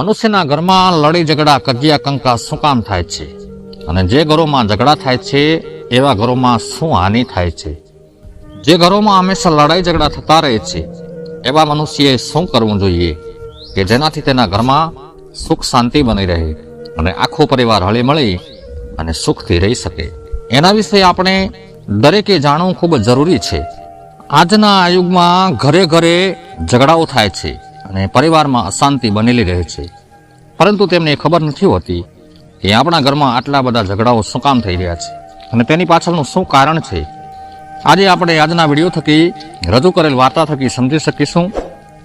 મનુષ્યના ઘરમાં લડી ઝઘડા કજિયા કંકા શું કામ થાય છે અને જે ઘરોમાં ઝઘડા થાય છે એવા ઘરોમાં શું હાનિ થાય છે? જે ઘરોમાં હંમેશા લડાઈ ઝઘડા થતા રહે છે એવા મનુષ્યએ શું કરવું જોઈએ કે જેનાથી તેના ઘરમાં સુખ શાંતિ બની રહે અને આખો પરિવાર હળી મળી અને સુખથી રહી શકે? એના વિશે આપણે દરેકે જાણવું ખૂબ જરૂરી છે. આજના યુગમાં ઘરે ઘરે ઝઘડાઓ થાય છે અને પરિવારમાં અશાંતિ બનેલી રહે છે, પરંતુ તેમને ખબર નથી હોતી કે આપણા ઘરમાં આટલા બધા ઝઘડાઓ શું કામ થઈ રહ્યા છે અને તેની પાછળનું શું કારણ છે. આજે આપણે આજના વિડીયો થકી રજૂ કરેલ વાર્તા થકી સમજી શકીશું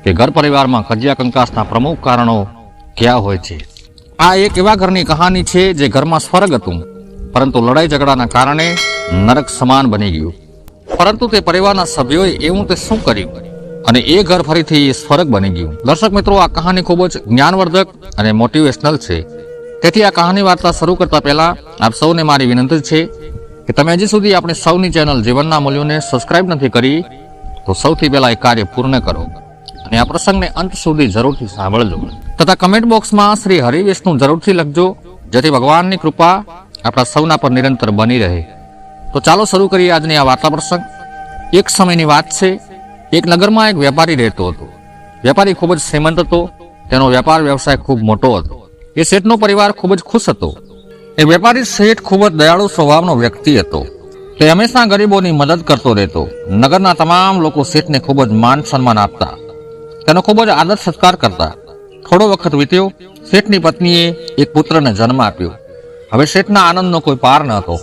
કે ઘર પરિવારમાં કજિયા કંકાસના પ્રમુખ કારણો ક્યાં હોય છે. આ એક એવા ઘરની કહાની છે જે ઘરમાં સ્વર્ગ હતું, પરંતુ લડાઈ ઝઘડાના કારણે નરક સમાન બની ગયું. પરંતુ તે પરિવારના સભ્યોએ એવું તે શું કર્યું અને એ ઘર ફરીથી સ્વર્ગ બની ગયું? દર્શક મિત્રો, આ કહાની ખૂબ જ જ્ઞાનવર્ધક અને મોટિવેશનલ છે. તેથી આ કહાની વાર્તા શરૂ કરતા પહેલા આપ સૌને મારી વિનંતી છે કે તમે હજી સુધી આપણી સૌની ચેનલ જીવનના મૂલ્યોને સબસ્ક્રાઇબ નથી કરી તો સૌથી પહેલા એ કાર્ય પૂર્ણ કરો અને આ પ્રસંગને અંત સુધી જરૂરથી સાંભળજો તથા કમેન્ટ બોક્સમાં શ્રી હરિવિષ્ણુ જરૂરથી લખજો, જેથી ભગવાનની કૃપા આપણા સૌના પર નિરંતર બની રહે. તો ચાલો શરૂ કરીએ આજની આ વાર્તા પ્રસંગ. એક સમયની વાત છે. એક નગરમાં એક વેપારી રહેતો હતો. વેપારી ખૂબ જ શ્રીમંત હતો. તેનો વેપાર વ્યવસાય ખૂબ મોટો હતો. એ શેઠનો પરિવાર ખૂબ જ ખુશ હતો. એ વેપારી શેઠ ખૂબ જ દયાળુ સ્વભાવનો વ્યક્તિ હતો. તે હંમેશા ગરીબોની મદદ કરતો રહેતો. નગરના તમામ લોકો શેઠને ખૂબ જ માન સન્માન આપતા, તેનો ખૂબ જ આદર સત્કાર કરતા. થોડો વખત વીત્યો. શેઠની પત્નીએ એક પુત્રને જન્મ આપ્યો. હવે શેઠના આનંદનો કોઈ પાર ન હતો.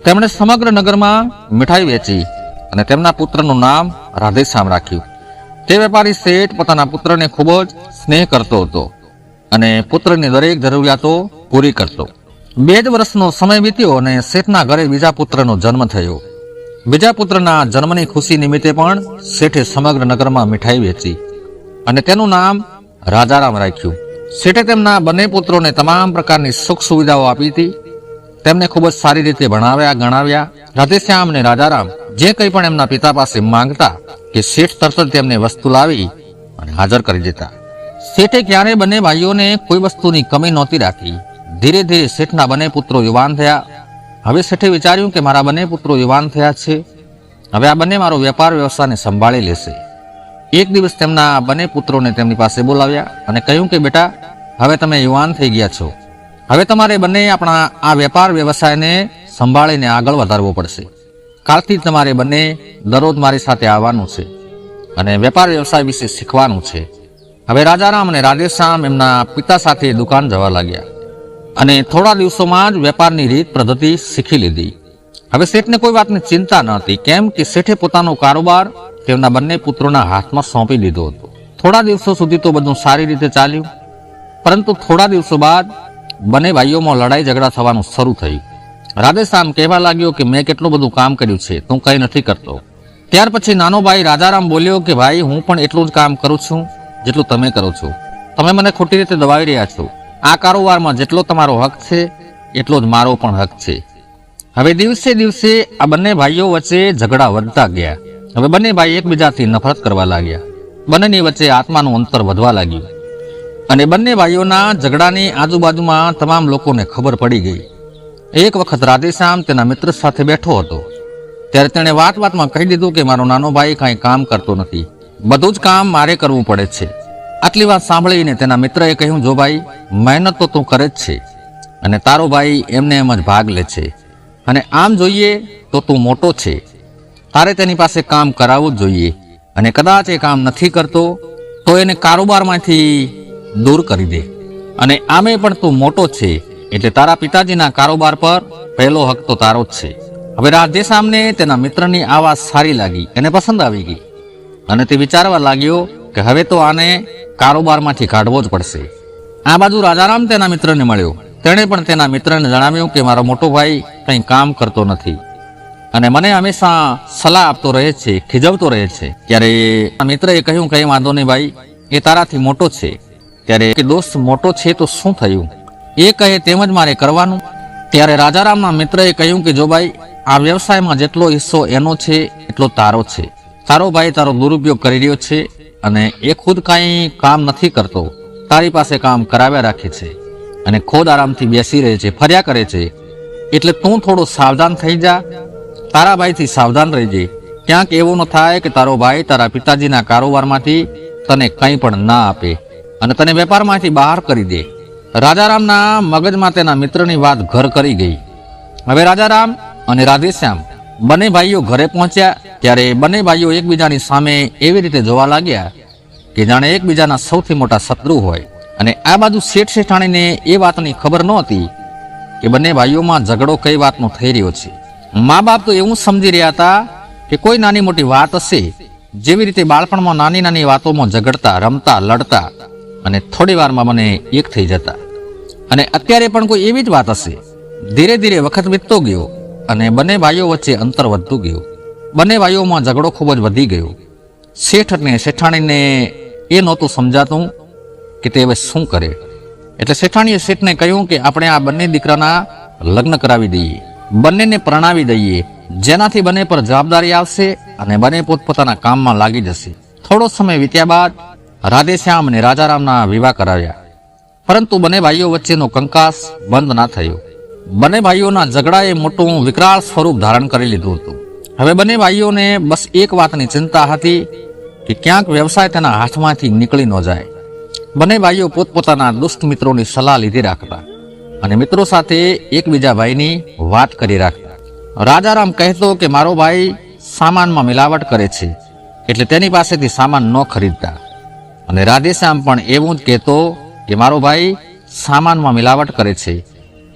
તેમણે સમગ્ર નગરમાં મીઠાઈ વેચી અને તેમના પુત્રનું નામ રાધેશ્યામ રાખ્યું. તે વેપારી શેઠ પોતાના પુત્રને ખૂબ જ સ્નેહ કરતો હતો અને પુત્રની દરેક જરૂરિયાતો પૂરી કરતો. 2 જ વર્ષનો સમય વીત્યો અને શેઠના ઘરે બીજા પુત્રનો જન્મ થયો. બીજા પુત્રના જન્મની ખુશી નિમિત્તે પણ શેઠે સમગ્ર નગરમાં મીઠાઈ વેચી અને તેનું નામ રાજારામ રાખ્યું. શેઠે તેમના બંને પુત્રોને તમામ પ્રકારની સુખ સુવિધાઓ આપી હતી. તેમને ખૂબ જ સારી રીતે ભણાવ્યા ગણાવ્યા. રાધેશ્યામ અને રાજારામ જે કંઈ પણ એમના પિતા પાસે માંગતા કે શેઠ તરત જ તેમને વસ્તુ લાવી અને હાજર કરી દેતા. શેઠે ક્યારે બંને ભાઈઓને કોઈ વસ્તુની કમી નહોતી રાખી. ધીરે ધીરે શેઠના બંને પુત્રો યુવાન થયા. હવે શેઠે વિચાર્યું કે મારા બંને પુત્રો યુવાન થયા છે, હવે આ બંને મારો વેપાર વ્યવસાયને સંભાળી લેશે. એક દિવસ તેમના બંને પુત્રોને તેમની પાસે બોલાવ્યા અને કહ્યું કે બેટા, હવે તમે યુવાન થઈ ગયા છો. હવે તમારે બંને આપણા આ વેપાર વ્યવસાયને સંભાળીને આગળ વધારવો પડશે. કાલથી તમારે બંને દરરોજ મારી સાથે આવવાનું છે અને વેપાર વ્યવસાય વિશે શીખવાનું છે. હવે રાજારામ અને રાધેશ્યામ એમના પિતા સાથે દુકાન જવા લાગ્યા અને થોડા દિવસોમાં જ વેપારની રીત પદ્ધતિ શીખી લીધી. હવે શેઠને કોઈ વાતની ચિંતા ન હતી, કેમ કે શેઠે પોતાનો કારોબાર તેમના બંને પુત્રોના હાથમાં સોંપી દીધો હતો. થોડા દિવસો સુધી તો બધું સારી રીતે ચાલ્યું, પરંતુ થોડા દિવસો બાદ બંને ભાઈઓમાં લડાઈ ઝઘડા થવાનું શરૂ થયું. રાધેશ્યામ કહેવા લાગ્યો કે મેં કેટલું બધું કામ કર્યું છે, તું કંઈ નથી કરતો. ત્યાર પછી નાનો ભાઈ રાજારામ બોલ્યો કે ભાઈ, હું પણ એટલું જ કામ કરું છું જેટલું તમે કરો છો. તમે મને ખોટી રીતે દબાવી રહ્યા છો. આ કારોબારમાં જેટલો તમારો હક છે એટલો જ મારો પણ હક છે. હવે દિવસે દિવસે આ બંને ભાઈઓ વચ્ચે ઝઘડા વધતા ગયા. હવે બંને ભાઈ એકબીજાથી નફરત કરવા લાગ્યા. બંનેની વચ્ચે આત્માનું અંતર વધવા લાગ્યું અને બંને ભાઈઓના ઝઘડાની આજુબાજુમાં તમામ લોકોને ખબર પડી ગઈ. એક વખત રાધેશ્યામ તેના મિત્ર સાથે બેઠો હતો. ત્યારે તેણે વાતમાં કહી દીધું કે મારો નાનો ભાઈ કાંઈ કામ કરતો નથી, બધું જ કામ મારે કરવું પડે છે. આટલી વાત સાંભળીને તેના મિત્રએ કહ્યું, જો ભાઈ, મહેનત તો તું કરે જ છે અને તારો ભાઈ એમને એમ જ ભાગ લે છે અને આમ જોઈએ તો તું મોટો છે, તારે તેની પાસે કામ કરાવવું જ જોઈએ અને કદાચ એ કામ નથી કરતો તો એને કારોબારમાંથી દૂર કરી દે. અને આમે પણ તું મોટો છે એટલે તારા પિતાજીના કારોબાર પર પહેલો હક તો તારો જ છે. હવે રાધેશ્યામને તેના મિત્રની આ વાત સારી લાગી, એને પસંદ આવી ગઈ અને તે વિચારવા લાગ્યો કે હવે તો આને કારોબારમાંથી કાઢવો જ પડશે. આ બાજુ રાજારામ તેના મિત્રને મળ્યો. તેણે પણ તેના મિત્રને જણાવ્યું કે મારો મોટો ભાઈ કંઈ કામ કરતો નથી અને મને હંમેશા સલાહ આપતો રહે છે, ખીજવતો રહે છે. ત્યારે મિત્રએ કહ્યું, કંઈ વાંધો નહીં ભાઈ, એ તારાથી મોટો છે. ત્યારે કે દોસ્ત, મોટો છે તો શું થયું, એ કહે તેમ જ મારે કરવાનું. ત્યારે રાજારામના મિત્રએ કહ્યું કે જો ભાઈ, આ વ્યવસાયમાં જેટલો હિસ્સો એનો છે એટલો તારો છે. તારો ભાઈ તારો દુરુપયોગ કરી રહ્યો છે અને એ ખુદ કાંઈ કામ નથી કરતો, તારી પાસે કામ કરાવ્યા રાખે છે અને ખુદ આરામથી બેસી રહે છે, ફર્યા કરે છે. એટલે તું થોડો સાવધાન થઈ જા, તારા ભાઈથી સાવધાન રહેજે. ક્યાંક એવું ન થાય કે તારો ભાઈ તારા પિતાજીના કારોબારમાંથી તને કંઈ પણ ના આપે અને તને વેપારમાંથી બહાર કરી દે. રાજારામના મગજમાં તેના મિત્રની વાત ઘર કરી ગઈ. હવે રાજારામ અને રાધેશ્યામ બંને ભાઈઓ ઘરે પહોંચ્યા ત્યારે બંને ભાઈઓ એકબીજાની સામે એવી રીતે જોવા લાગ્યા કે જાણે એકબીજાના સૌથી મોટા શત્રુ હોય. અને આ બાજુ શેઠ શેઠાણીને એ વાતની ખબર નહોતી કે બંને ભાઈઓમાં ઝઘડો કઈ વાતનો થઈ રહ્યો છે. મા બાપ તો એવું સમજી રહ્યા હતા કે કોઈ નાની મોટી વાત હશે, જેવી રીતે બાળપણમાં નાની નાની વાતોમાં ઝઘડતા, રમતા, લડતા અને થોડી વારમાં મને એક થઈ જતા. અને અત્યારે પણ કોઈ એવી જ વાત હશે. ધીરે ધીરે વખત વીતતો ગયો અને બંને ભાઈઓ વચ્ચે અંતર વધતું ગયું. બંને ભાઈઓમાં ઝઘડો ખૂબ જ વધી ગયો. શેઠ અને શેઠાણીને એ નહોતું સમજાતું કે તે હવે શું કરે. એટલે શેઠાણીએ શેઠને કહ્યું કે આપણે આ બંને દીકરાના લગ્ન કરાવી દઈએ, બંનેને પરણાવી દઈએ, જેનાથી બંને પર જવાબદારી આવશે અને બંને પોતપોતાના કામમાં લાગી જશે. થોડો સમય વીત્યા બાદ રાધેશ્યામ અને રાજારામના વિવાહ કરાવ્યા. પરંતુ બંને ભાઈઓ વચ્ચેનો કંકાસ બંધ ના થયો. બંને ભાઈઓના ઝઘડાએ મોટું વિકરાળ સ્વરૂપ ધારણ કરી લીધું હતું. હવે બંને ભાઈઓને બસ એક વાતની ચિંતા હતી કે ક્યાંક વ્યવસાય તેના હાથમાંથી નીકળી ન જાય. બંને ભાઈઓ પોતપોતાના દુષ્ટ મિત્રોની સલાહ લીધી રાખતા અને મિત્રો સાથે એકબીજા ભાઈની વાત કરી રાખતા. રાજારામ કહેતો કે મારો ભાઈ સામાનમાં મિલાવટ કરે છે, એટલે તેની પાસેથી સામાન ન ખરીદતા. અને રાધેશ્યામ પણ એવું જ કહેતો કે મારો ભાઈ સામાનમાં મિલાવટ કરે છે,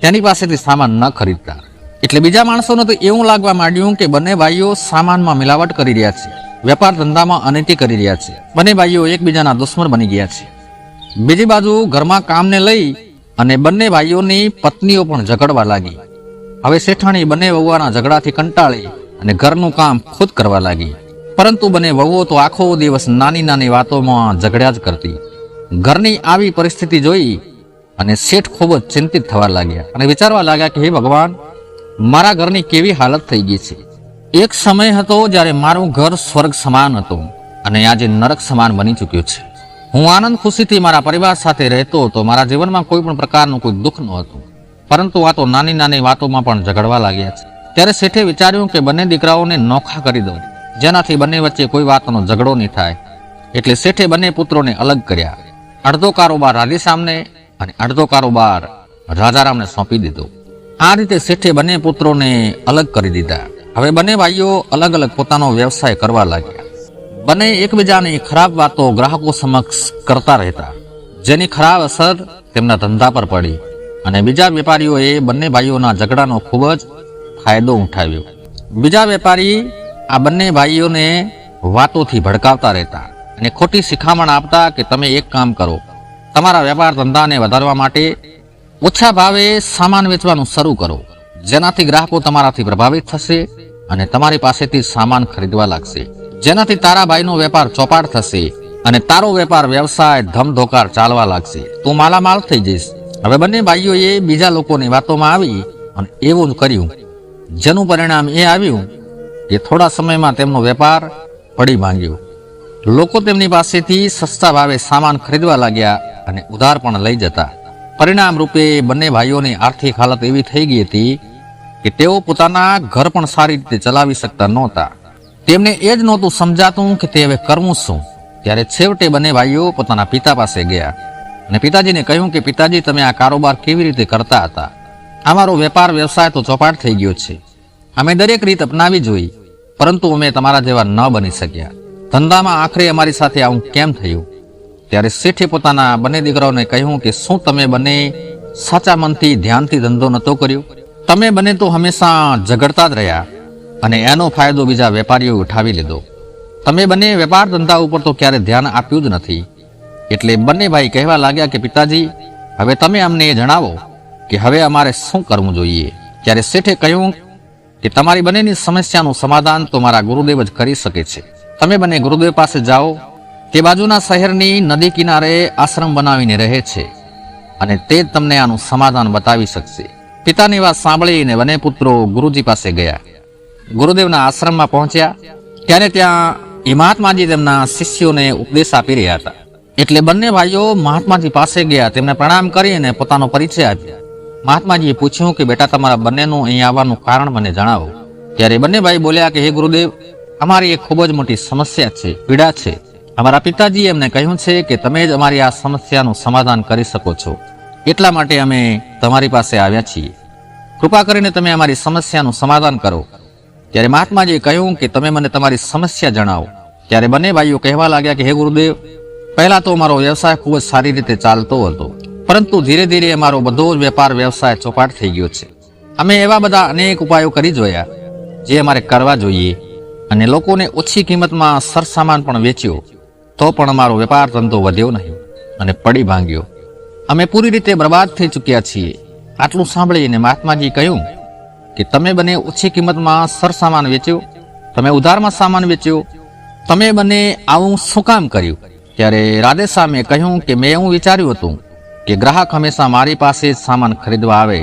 તેની પાસેથી સામાન ન ખરીદતા. એટલે બીજા માણસોને તો એવું લાગવા માંડ્યું કે બંને ભાઈઓ સામાનમાં મિલાવટ કરી રહ્યા છે, વેપાર ધંધામાં અનીતિ કરી રહ્યા છે. બંને ભાઈઓ એકબીજાના દુશ્મન બની ગયા છે. બીજી બાજુ ઘરમાં કામને લઈ અને બંને ભાઈઓની પત્નીઓ પણ ઝઘડવા લાગી. હવે શેઠાણી બંને વહુઓના ઝઘડાથી કંટાળી અને ઘરનું કામ ખુદ કરવા લાગી. પરંતુ બંને વહુઓ તો આખો દિવસ નાની નાની વાતોમાં ઝઘડ્યા જ કરતી. ઘરની આવી પરિસ્થિતિ જોઈ અને શેઠ ખૂબ જ ચિંતિત થવા લાગ્યા અને વિચારવા લાગ્યા કે હે ભગવાન, મારા ઘરની કેવી હાલત થઈ ગઈ છે. એક સમય હતો જ્યારે મારું ઘર સ્વર્ગ સમાન હતું અને આજે નરક સમાન બની ચૂક્યું છે. હું આનંદ ખુશીથી મારા પરિવાર સાથે રહેતો હતો, મારા જીવનમાં કોઈ પણ પ્રકારનું કોઈ દુઃખ નહોતું. પરંતુ આ તો નાની નાની વાતોમાં પણ ઝઘડવા લાગ્યા છે. ત્યારે શેઠે વિચાર્યું કે બંને દીકરાઓને નોખા કરી દઉં, જેનાથી બંને વચ્ચે કોઈ વાતનો ઝઘડો નહીં થાય. એટલે શેઠે બંને પુત્રોને અલગ કર્યા. અડધો કારોબાર રાધેશ્યામને અને અડધો કારોબાર રાજારામને સોંપી દીધો. આ રીતે શેઠે બંને પુત્રોને અલગ કરી દીધા. હવે બંને ભાઈઓ અલગ અલગ પોતાનો વ્યવસાય કરવા લાગ્યા. બંને એકબીજાની ખરાબ વાતો ગ્રાહકો સમક્ષ કરતા રહેતા, જેની ખરાબ અસર તેમના ધંધા પર પડી અને બીજા વેપારીઓએ બંને ભાઈઓના ઝઘડાનો ખૂબ જ ફાયદો ઉઠાવ્યો. બીજા વેપારી આ બંને ભાઈઓને વાતોથી ભડકાવતા રહેતા અને ખોટી શિખામણ આપતા કે તમે એક કામ કરો, તમારા વેપાર ધંધાને વધારવા માટે ઓછા ભાવે સામાન વેચવાનું શરૂ કરો, જેનાથી ગ્રાહકો તમારાથી પ્રભાવિત થશે અને તમારી પાસેથી સામાન ખરીદવા લાગશે, જેનાથી તારા ભાઈનો વેપાર ચોપાટ થશે અને તારો વેપાર વ્યવસાય ધમધોકાર ચાલવા લાગશે, તું માલામાલ થઈ જઈશ. હવે બંને ભાઈઓએ બીજા લોકોની વાતોમાં આવી અને એવું જ કર્યું, જેનું પરિણામ એ આવ્યું કે થોડા સમયમાં તેમનો વેપાર પડી માંગ્યો. લોકો તેમની પાસેથી સસ્તા ભાવે સામાન ખરીદવા લાગ્યા અને ઉધાર પણ લઈ જતા. પરિણામ રૂપે બંને ભાઈઓની આર્થિક હાલત એવી થઈ ગઈ હતી કે તેઓ પોતાના ઘર પણ સારી રીતે ચલાવી શકતા નહોતા. તેમને એ જ નહોતું સમજાતું કે તે હવે કરવું શું. ત્યારે છેવટે બંને ભાઈઓ પોતાના પિતા પાસે ગયા અને પિતાજીને કહ્યું કે પિતાજી, તમે આ કારોબાર કેવી રીતે કરતા હતા? અમારો વેપાર વ્યવસાય તો ચોપાટ થઈ ગયો છે. અમે દરેક રીત અપનાવી જોઈ, પરંતુ અમે તમારા જેવા ન બની શક્યા. ધંધામાં આખરે અમારી સાથે આવું કેમ થયું? ત્યારે શેઠે પોતાના બંને દીકરાઓને કહ્યું કે શું તમે બંને સાચા મનથી ધ્યાનથી ધંધો નહોતો કર્યો? તમે બંને તો હંમેશા ઝઘડતા જ રહ્યા અને એનો ફાયદો બીજા વેપારીઓ ઉઠાવી લીધો. તમે બંને વેપાર ધંધા ઉપર તો ક્યારે ધ્યાન આપ્યું જ નથી. એટલે બંને ભાઈ કહેવા લાગ્યા કે પિતાજી, હવે તમે અમને એ જણાવો કે હવે અમારે શું કરવું જોઈએ. ત્યારે શેઠે કહ્યું કે તમારી બંનેની સમસ્યાનું સમાધાન તો મારા ગુરુદેવ જ કરી શકે છે. તમે બંને ગુરુદેવ પાસે જાઓ. તે બાજુના શહેરની નદી કિનારે આશ્રમ બનાવીને રહે છે અને તે જ તમને આનું સમાધાન બતાવી શકશે. પિતાની વાત સાંભળીને બંને પુત્રો ગુરુજી પાસે ગયા. ગુરુદેવના આશ્રમમાં પહોંચ્યા ત્યારે ત્યાં એ મહાત્માજી તેમના શિષ્યોને ઉપદેશ આપી રહ્યા હતા. એટલે બંને ભાઈઓ મહાત્માજી પાસે ગયા, તેમને પ્રણામ કરી અને પોતાનો પરિચય આપ્યો. મહાત્માજીએ પૂછ્યું કે બેટા, તમારા બંનેનું અહીં આવવાનું કારણ મને જણાવો. ત્યારે બંને ભાઈ બોલ્યા કે હે ગુરુદેવ, અમારી એક ખૂબ જ મોટી સમસ્યા છે, પીડા છે. અમારા પિતાજીએ એમને કહ્યું છે કે તમે જ અમારી આ સમસ્યાનું સમાધાન કરી શકો છો, એટલા માટે અમે તમારી પાસે આવ્યા છીએ. કૃપા કરીને તમે અમારી સમસ્યાનું સમાધાન કરો. ત્યારે મહાત્માજીએ કહ્યું કે તમે મને તમારી સમસ્યા જણાવો. ત્યારે બંને ભાઈઓ કહેવા લાગ્યા કે હે ગુરુદેવ, પહેલા તો અમારો વ્યવસાય ખૂબ જ સારી રીતે ચાલતો હતો, પરંતુ ધીરે ધીરે અમારો બધો જ વેપાર વ્યવસાય ચોપાટ થઈ ગયો છે. અમે એવા બધા અનેક ઉપાયો કરી જોયા જે અમારે કરવા જોઈએ, અને લોકોને ઓછી કિંમતમાં સરસામાન પણ વેચ્યો, તો પણ અમારો વેપાર ધંધો વધ્યો નહીં અને પડી ભાંગ્યો. અમે પૂરી રીતે બરબાદ થઈ ચૂક્યા છીએ. આટલું સાંભળીને મહાત્માજી કહ્યું કે તમે બને ઓછી કિંમતમાં સરસામાન વેચ્યો, તમે ઉધારમાં સામાન વેચ્યો, તમે બને આવું શું કામ કર્યું? ત્યારે રાધેશ્યામે કહ્યું કે મેં એવું વિચાર્યું હતું કે ગ્રાહક હંમેશા મારી પાસે જ સામાન ખરીદવા આવે,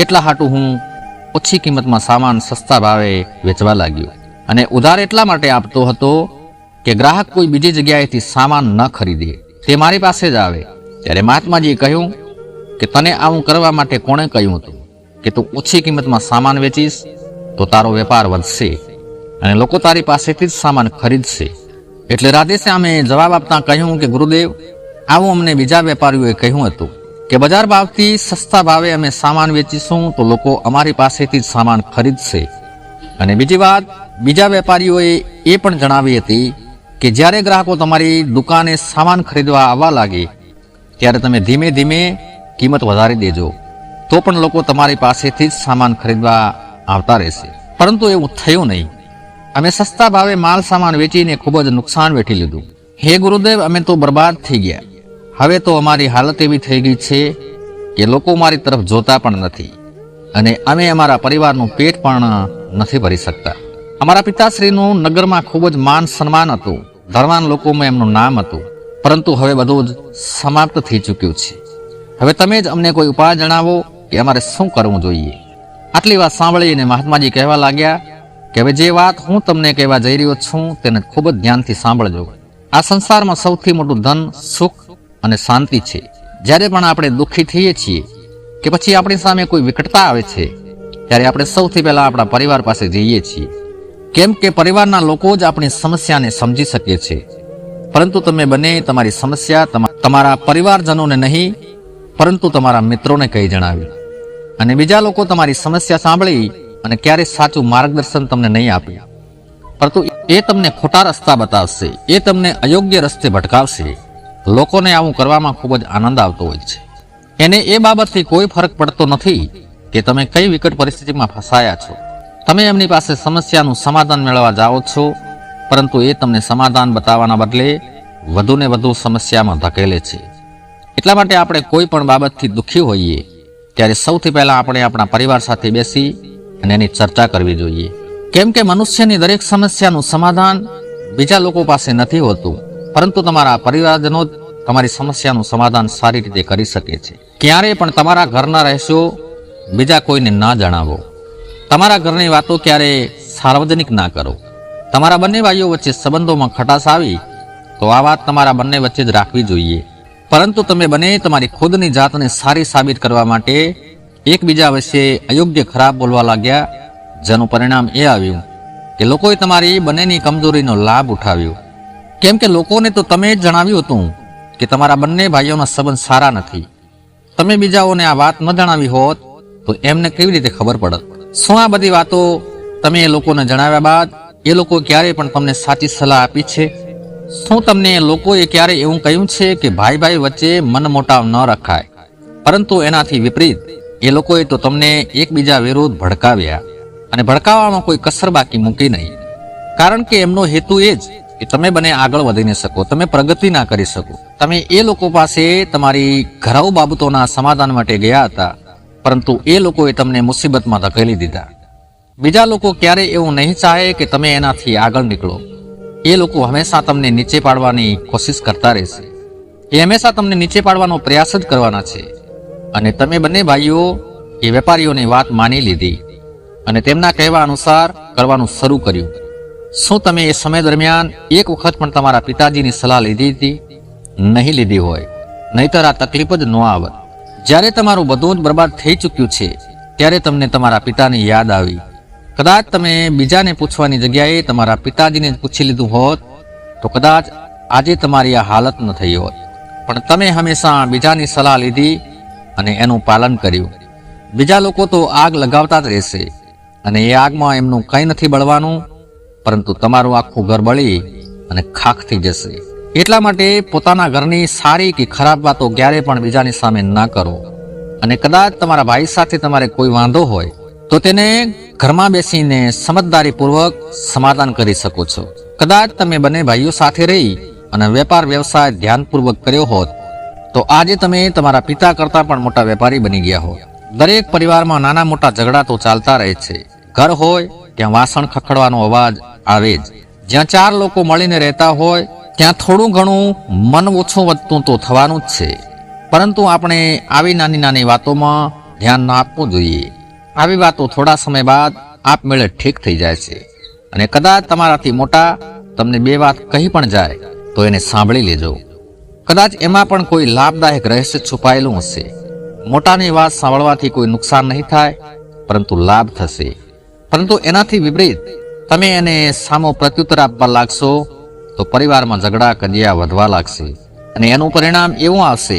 એટલા હાટું હું ઓછી કિંમતમાં સામાન સસ્તા ભાવે વેચવા લાગ્યો, અને ઉધાર એટલા માટે આપતો હતો કે ગ્રાહક કોઈ બીજી જગ્યાએથી સામાન ન ખરીદે, તે મારી પાસે જ આવે. ત્યારે મહાત્માજીએ કહ્યું કે તને આવું કરવા માટે કોણે કહ્યું હતું કે તું ઓછી કિંમતમાં સામાન વેચીશ તો તારો વેપાર વધશે અને લોકો તારી પાસેથી જ સામાન ખરીદશે? એટલે રાધેશ્યામે જવાબ આપતા કહ્યું કે ગુરુદેવ, આવું અમને બીજા વેપારીઓએ કહ્યું હતું કે બજાર ભાવથી સસ્તા ભાવે અમે સામાન વેચીશું તો લોકો અમારી પાસેથી જ સામાન ખરીદશે. અને બીજી વાત, બીજા વેપારીઓએ એ પણ જણાવી હતી કે જ્યારે ગ્રાહકો તમારી દુકાને સામાન ખરીદવા આવવા લાગે ત્યારે તમે ધીમે ધીમે કિંમત વધારી દેજો, તો પણ લોકો તમારી પાસેથી જ સામાન ખરીદવા આવતા રહેશે. પરંતુ એવું થયું નહીં. અમે સસ્તા ભાવે માલ સામાન વેચીને ખૂબ જ નુકસાન વેઠી લીધું. હે ગુરુદેવ, અમે તો બરબાદ થઈ ગયા. હવે તો અમારી હાલત એવી થઈ ગઈ છે કે લોકો મારી તરફ જોતા પણ નથી, અને અમે અમારા પરિવારનું પેટ પણ નથી ભરી શકતા. અમારા પિતાશ્રીનું નગરમાં ખૂબ જ માન સન્માન હતું, ધનવાન લોકોમાં એમનું નામ હતું, પરંતુ હવે બધું જ સમાપ્ત થઈ ચૂક્યું છે. હવે તમે જ અમને કોઈ ઉપાય જણાવો કે અમારે શું કરવું જોઈએ? આટલી વાત સાંભળીને મહાત્માજી કહેવા લાગ્યા કે હવે જે વાત હું તમને કહેવા જઈ રહ્યો છું તેને ખૂબ જ ધ્યાનથી સાંભળજો. આ સંસારમાં સૌથી મોટું ધન સુખ અને શાંતિ છે. જ્યારે પણ આપણે દુઃખી થઈએ છીએ કે પછી આપણી સામે કોઈ વિકટતા આવે છે, ત્યારે આપણે સૌથી પહેલા આપણા પરિવાર પાસે જઈએ છીએ, કેમ કે પરિવારના લોકો જ આપણી સમસ્યાને સમજી શકે છે. પરંતુ તમે બંને તમારી સમસ્યા તમારા પરિવારજનોને નહીં, પરંતુ તમારા મિત્રોને કહી જણાવી, અને બીજા લોકો તમારી સમસ્યા સાંભળી અને ક્યારેય સાચું માર્ગદર્શન તમને નહીં આપે, પરંતુ એ તમને ખોટા રસ્તા બતાવશે, એ તમને અયોગ્ય રસ્તે ભટકાવશે. લોકોને આવું કરવામાં ખૂબ જ આનંદ આવતો હોય છે. એને એ બાબતથી કોઈ ફરક પડતો નથી કે તમે કઈ વિકટ પરિસ્થિતિમાં ફસાયા છો. તમે એમની પાસે સમસ્યાનું સમાધાન મેળવવા જાઓ છો, પરંતુ એ તમને સમાધાન બતાવવાના બદલે વધુને વધુ સમસ્યામાં ધકેલે છે. એટલા માટે આપણે કોઈ પણ બાબતથી દુઃખી હોઈએ ત્યારે સૌથી પહેલા આપણે આપણા પરિવાર સાથે બેસી અને એની ચર્ચા કરવી જોઈએ, કેમ કે મનુષ્યની દરેક સમસ્યાનું સમાધાન બીજા લોકો પાસે નથી હોતું, પરંતુ તમારા પરિવારજનો જ તમારી સમસ્યાનું સમાધાન સારી રીતે કરી શકે છે. ક્યારેય પણ તમારા ઘરના રહેશો બીજા કોઈને ના જણાવો. તમારા ઘરની વાતો ક્યારેય સાર્વજનિક ના કરો. તમારા બંને ભાઈઓ વચ્ચે સંબંધોમાં ખટાશ આવી તો આ વાત તમારા બંને વચ્ચે જ રાખવી જોઈએ. પરંતુ તમે બંને તમારી ખુદની જાતને સારી સાબિત કરવા માટે એકબીજા વિશે અયોગ્ય ખરાબ બોલવા લાગ્યા, જેનું પરિણામ એ આવ્યું કે લોકોએ તમારી બંનેની કમજોરીનો લાભ ઉઠાવ્યો. કેમ કે લોકોને તો તમે જ જણાવ્યું હતું કે તમારા બંને ભાઈઓના સંબંધ સારા નથી. તમે બીજાઓને આ વાત ન જણાવી હોત તો એમને કેવી રીતે ખબર પડત? શું આ બધી વાતો તમે એ લોકોને જણાવ્યા બાદ એ લોકો ક્યારેય પણ તમને સાચી સલાહ આપી છે? શું તમને લોકોએ ક્યારેય એવું કહ્યું છે કે ભાઈ ભાઈ વચ્ચે મન મોટાવ ન રખાય? પરંતુ એનાથી વિપરીત એ લોકોએ તો તમને એકબીજા વિરુદ્ધ ભડકાવ્યા, અને ભડકાવવામાં કોઈ કસર બાકી મૂકી નહીં. કારણ કે એમનો હેતુ એ જ કે તમે બંને આગળ વધી ન શકો, તમે પ્રગતિ ના કરી શકો. તમે એ લોકો પાસે તમારી ઘરાઉ બાબતોના સમાધાન માટે ગયા હતા, પરંતુ એ લોકોએ તમને મુસીબતમાં ધકેલી દીધા. બીજા લોકો ક્યારેય એવું નહીં ચાહે કે તમે એનાથી આગળ નીકળો. એ લોકો હંમેશા તમને નીચે પાડવાની કોશિશ કરતા રહેશે. એ હંમેશા તમને નીચે પાડવાનો પ્રયાસ જ કરવાના છે. અને તમે બંને ભાઈઓ એ વેપારીઓની વાત માની લીધી અને તેમના કહેવા અનુસાર કરવાનું શરૂ કર્યું. શું તમે એ સમય દરમિયાન એક વખત પણ તમારા પિતાજીની સલાહ લીધી હતી? નહીં લીધી હોય, નહીતર આ તકલીફ જ ન આવત. જ્યારે તમારું બધું જ બરબાદ થઈ ચૂક્યું છે ત્યારે તમને તમારા પિતાની યાદ આવી. કદાચ તમે બીજાને પૂછવાની જગ્યાએ તમારા પિતાજીને જ પૂછી લીધું હોત તો કદાચ આજે તમારી આ હાલત ન થઈ હોત. પણ તમે હંમેશા બીજાની સલાહ લીધી અને એનું પાલન કર્યું. બીજા લોકો તો આગ લગાવતા જ રહેશે અને એ આગમાં એમનું કંઈ નથી બળવાનું, પરંતુ તમારું આખું ઘર બળી અને ખાખ થઈ જશે. એટલા માટે પોતાના ઘરની સારી કે ખરાબ વાતો ક્યારે પણ બીજાની સામે ના કરો. અને કદાચ તમારા ભાઈ સાથે તમારે કોઈ વાંધો હોય તો તેને ઘરમાં બેસીને સમજદારીપૂર્વક સમાધાન કરી શકો છો. કદાચ તમે બંને ભાઈઓ સાથે રહી અને વેપાર વ્યવસાય ધ્યાનપૂર્વક કર્યો હોત તો આજે તમે તમારા પિતા કરતાં પણ મોટા વેપારી બની ગયા હોત. દરેક પરિવારમાં નાના મોટા ઝઘડા તો ચાલતા રહે છે. ઘર હોય ત્યાં વાસણ ખખડવાનો અવાજ આવે જ. જ્યાં ચાર લોકો મળીને રહેતા હોય ત્યાં થોડું ઘણું મન ઓછું વધતું તો થવાનું જ છે. પરંતુ આપણે આવી નાની નાની વાતોમાં ધ્યાન ન આપવું જોઈએ. આવી વાતો થોડા સમય બાદ આપમેળે ઠીક થઈ જાય છે. અને કદાચ તમારાથી મોટા તમને બે વાત કહી પણ જાય તો એને સાંભળી લેજો. કદાચ એમાં પણ કોઈ લાભદાયક રહસ્ય છુપાયેલું હશે. મોટાની વાત સાંભળવાથી કોઈ નુકસાન નહીં થાય, પરંતુ લાભ થશે. પરંતુ એનાથી વિપરીત તમે એને સામો પ્રત્યુત્તર આપવા લાગશો તો પરિવારમાં ઝઘડા કજિયા વધવા લાગશે અને એનું પરિણામ એવું આવશે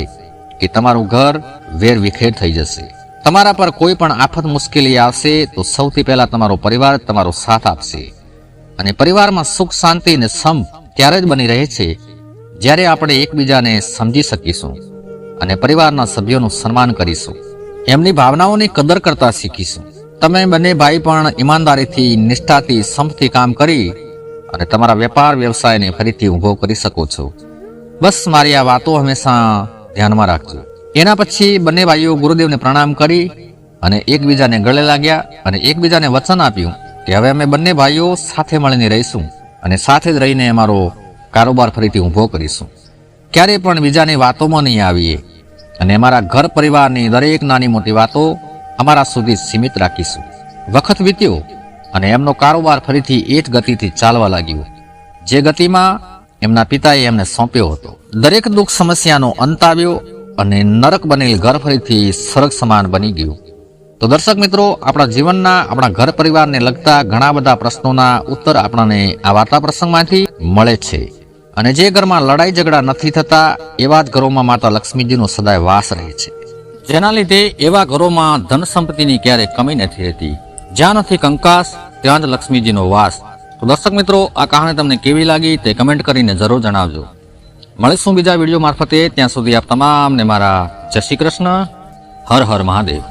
કે તમારું ઘર વેર વિખેર થઈ જશે. તમારા પર કોઈ પણ આફત મુશ્કેલી આવશે તો સૌથી પહેલા તમારો પરિવાર તમારો સાથ આપશે. અને પરિવારમાં સુખ શાંતિ અને સંપ ત્યારે જ બની રહે છે જ્યારે આપણે એકબીજાને સમજી શકીશું અને પરિવારના સભ્યોનું સન્માન કરીશું, એમની ભાવનાઓની કદર કરતા શીખીશું. તમે બંને ભાઈ પણ ઈમાનદારીથી, નિષ્ઠાથી, સંપથી કામ કરી અને તમારા વેપાર વ્યવસાયને ફરીથી ઊભો કરી શકો છો. બસ મારી આ વાતો હંમેશા ધ્યાનમાં રાખજો. એના પછી બંને ભાઈઓ ગુરુદેવને પ્રણામ કરી અને એકબીજાને ગળે લાગ્યા અને એકબીજાને વચન આપ્યું કે હવે અમે બંને ભાઈઓ સાથે મળીને રહીશું અને સાથે જ રહીને અમારો કારોબાર ફરીથી ઊભો કરીશું. ક્યારેય પણ બીજાની વાતોમાં નહીં આવીએ અને અમારા ઘર પરિવારની દરેક નાની મોટી વાતો અમારા સુધી સીમિત રાખીશું. વખત વીત્યો અને એમનો કારોબાર ફરીથી એ જ ગતિથી ચાલવા લાગ્યો જે ગતિમાં એમના પિતાએ એમને સોંપ્યો હતો. દરેક દુઃખ સમસ્યાનો અંત આવ્યો અને નરક બનેલ ઘર ફરીથી સ્વર્ગ સમાન બની ગયું. તો દર્શક મિત્રો, આપણા જીવનના, આપણા ઘર પરિવારને લગતા ઘણા બધા પ્રશ્નોના ઉત્તર આપણને આ વાર્તા પ્રસંગમાંથી મળે છે. અને જે ઘરમાં લડાઈ ઝઘડા નથી થતા એવા જ ઘરોમાં માતા લક્ષ્મીજીનો સદાય વાસ રહે છે. જેના લીધે એવા ઘરોમાં ધન સંપત્તિની ક્યારેય કમી નથી રહેતી. જ્યાં નથી કંકાસ ત્યાં જ લક્ષ્મીજીનો વાસ. તો દર્શક મિત્રો, આ કહાની તમને કેવી લાગી તે કમેન્ટ કરીને જરૂર જણાવજો. મળીશું બીજા વિડીયો મારફતે. ત્યાં સુધી આપ તમામને મારા જય શ્રી કૃષ્ણ. હર હર મહાદેવ.